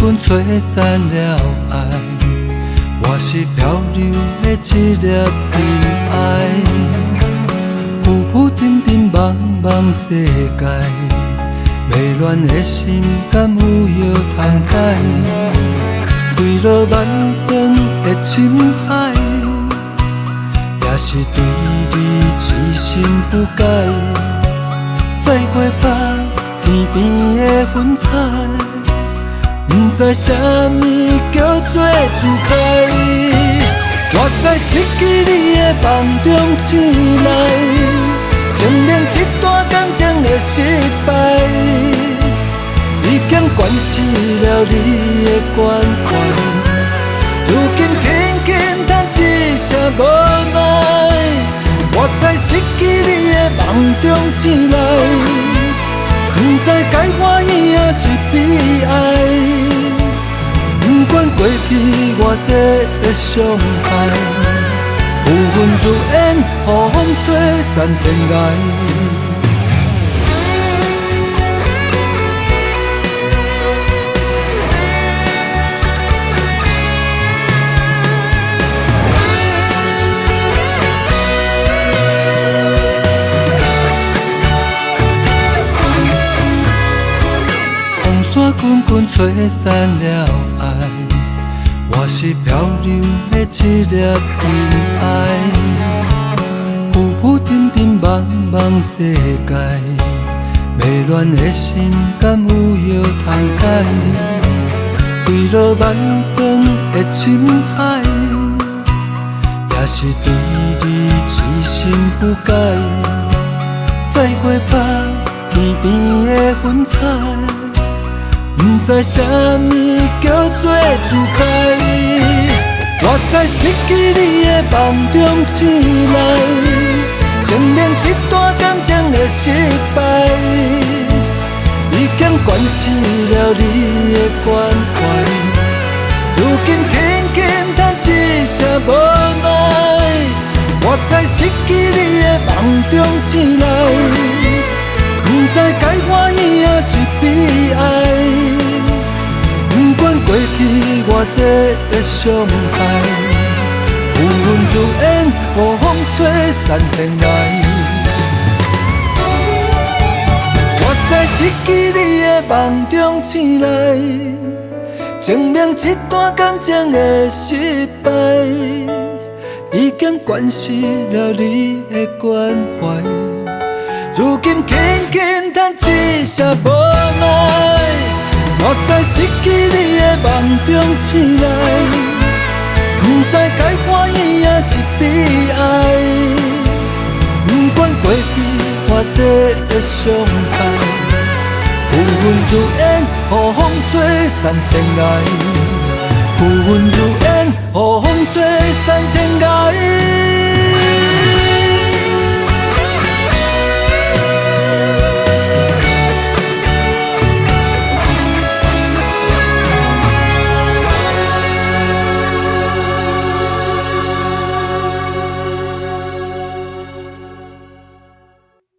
滚吹散了爱，我是漂流的一粒尘埃。浮浮沉沉茫茫世界，迷乱的心敢有药通解？坠落漫长的深海，也是对你痴心不改。再会吧，天边的云彩，不知啥物叫做自在。我在失去你的梦中醒来，证明一段感情的失败，已经关死了你的关怀。如今轻轻叹一声无奈，我在失去你的梦中醒来，不知该欢喜还是悲哀。不管过去偌济的伤害，浮云如烟，予风吹散天涯。风沙滚滚吹散了爱，我是漂流的一粒尘埃。浮浮沉沉茫茫世界，迷乱的心敢有药通解？坠落漫长的深海，也是对你痴心不改。再会吧，天边的云彩，不知啥物叫做自在。我在失去你的梦中醒来，证明一段感情的失败，已经关死了你的关怀。如今轻轻叹一声无奈，我在失去你的梦中醒来，不知该欢喜还是悲哀。不管过去偌济的伤害，浮云如烟，予风吹散天涯。我在失去你的梦中醒来，证明一段感情的失败，已经关死了你的关怀。如今轻轻叹一声无奈，我在失去你的梦中醒来，不知该欢喜还是悲哀。不管过去偌济的伤害，浮云如烟，予风吹散天涯。浮云如烟。